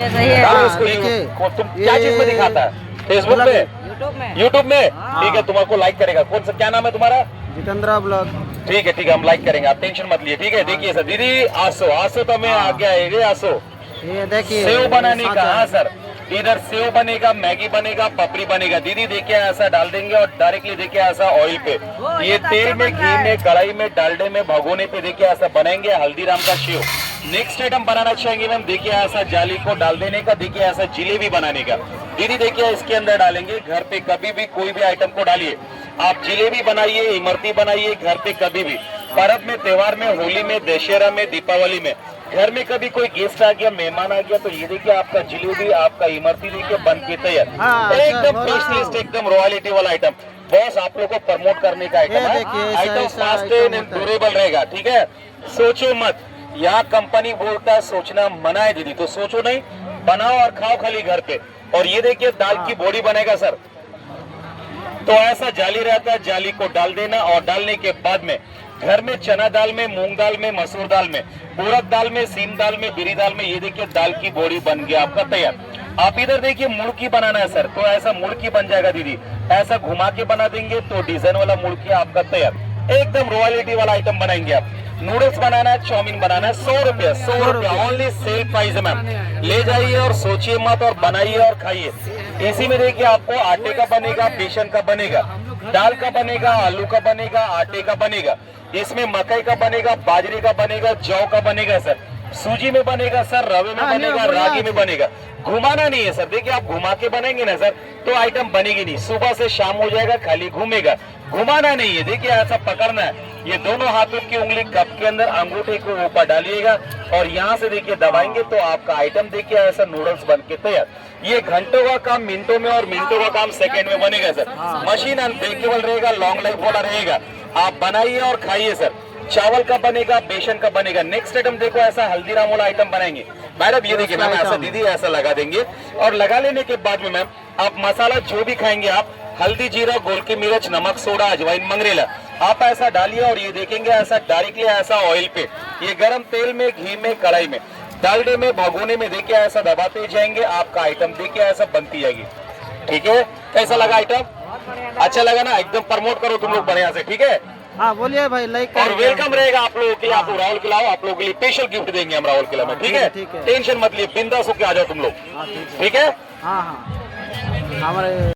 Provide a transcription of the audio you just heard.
सही है। डालो इसको। देखिए, तुम क्या चीज में दिखाता है? फेसबुक पे, यूट्यूब में? हाँ। ठीक है, तुम्हारे लाइक करेगा। कौन सा, क्या नाम है तुम्हारा? जितेंद्र ब्लॉग। ठीक है, हम लाइक करेंगे, आप टेंशन मत लिए। ठीक है, देखिए सर, दीदी आसो आसो तो मैं आ गया है। ये आसो ये देखिए सेव बनाने ये का। हाँ साथ सर, इधर सेव बनेगा, मैगी बनेगा, पपड़ी बनेगा। दीदी देखिए ऐसा डाल देंगे और डायरेक्टली देखिए ऐसा ऑयल पे, ये तेल में, घी में, कढ़ाई में, डालडे में, भगोने पे देखिए ऐसा बनाएंगे हल्दीराम का सेव। नेक्स्ट आइटम बनाना चाहेंगे मैम, देखिए ऐसा जाली को डाल देने का, देखिए ऐसा जिलेबी बनाने का। दीदी देखिए इसके अंदर डालेंगे, घर पे कभी भी कोई भी आइटम को डालिए आप, जिलेबी बनाइए, इमरती बनाइए, घर पे कभी भी पर्व में, त्योहार में, होली में, दशहरा में, दीपावली में, घर में कभी कोई गेस्ट आ गया, मेहमान आ गया, तो ये देखिए आपका जिलेबी, आपका इमरती देखिए बन के तैयार। हाँ, एकदम अच्छा, स्पेशलिस्ट, एकदम रॉयलिटी वाला आइटम। बॉस आप लोग को प्रमोट करने का आइटम है। देखिए, ऐसा- आइटम ऐसा फास्ट आइटम एंड होता है। ड्यूरेबल रहेगा। ठीक है, सोचो मत, यहाँ कंपनी बोलता है सोचना मना है दीदी, तो सोचो नहीं, बनाओ और खाओ खाली घर पे। और ये देखिए दाल की बोरी बनेगा सर, तो ऐसा जाली रहता है, जाली को डाल देना और डालने के बाद में घर में चना दाल में, मूंग दाल में, मसूर दाल में, उड़द दाल में, सीम दाल में, बिरी दाल में, ये देखिए दाल की बोरी बन गया आपका तैयार। आप इधर देखिए मुड़की बनाना है सर, तो ऐसा मुड़की बन जाएगा दीदी, ऐसा घुमा के बना देंगे तो डिजाइन वाला मुड़की आपका तैयार। एकदम रॉयलिटी वाला आइटम बनाएंगे आप। नूडल्स बनाना है, चाउमीन बनाना है, 100 रुपया, 100 रुपया ओनली सेल प्राइस है मैम। ले जाइए और सोचिए मत और बनाइए और खाइए। इसी में देखिए आपको आटे का बनेगा, बेसन का बनेगा, दाल का बनेगा, आलू का बनेगा, आटे का बनेगा, इसमें मकई का बनेगा, बाजरे का बनेगा, जौ का बनेगा सर, सूजी में बनेगा सर, रवे में बनेगा, रागी में बनेगा। घुमाना नहीं है सर, देखिए आप घुमा के बनाएंगे ना सर तो आइटम बनेगी नहीं, सुबह से शाम हो जाएगा, खाली घूमेगा। घुमाना नहीं है, देखिए ऐसा पकड़ना है, ये दोनों हाथों की उंगली कप के अंदर अंगूठे को ऊपर डालिएगा और यहाँ से देखिए दबाएंगे तो आपका आइटम देखिए ऐसा नूडल्स बन के तैयार। ये घंटों का काम मिनटों में और मिनटों का काम सेकंड में बनेगा सर। मशीन अनब्रेकेबल रहेगा, लॉन्ग लाइफ वाला रहेगा। आप बनाइए और खाइए सर। चावल का बनेगा, बेसन का बनेगा। नेक्स्ट आइटम देखो ऐसा हल्दीराम वाला आइटम बनाएंगे मैडम। ये देखिए मैम, ऐसा दीदी ऐसा लगा देंगे और लगा लेने के बाद में मैम आप मसाला जो भी खाएंगे आप, हल्दी, जीरा, गोलकी मिर्च, नमक, सोडा, अजवाइन, मंगरेला, आप ऐसा डालिए और ये देखेंगे ऐसा डायरेक्टली ऐसा ऑयल पे, ये गरम तेल में, घी में, कढ़ाई में, डालडे में, भगोने में देखिए ऐसा दबाते जाएंगे, आपका आइटम देखिए ऐसा बनती जाएगी। ठीक है, कैसा लगा आइटम? अच्छा लगा ना? एकदम प्रमोट करो तुम लोग बढ़िया से। ठीक है, हाँ बोलिए भाई, लाइक और वेलकम रहेगा आप लोगों के लिए। आप लोग राहुल किला, आप लोगों के लिए स्पेशल गिफ्ट देंगे हम राहुल किला में। ठीक है, टेंशन मत लिए, बिंदास होके आ जाओ तुम लोग। ठीक है, हाँ हाँ हमारे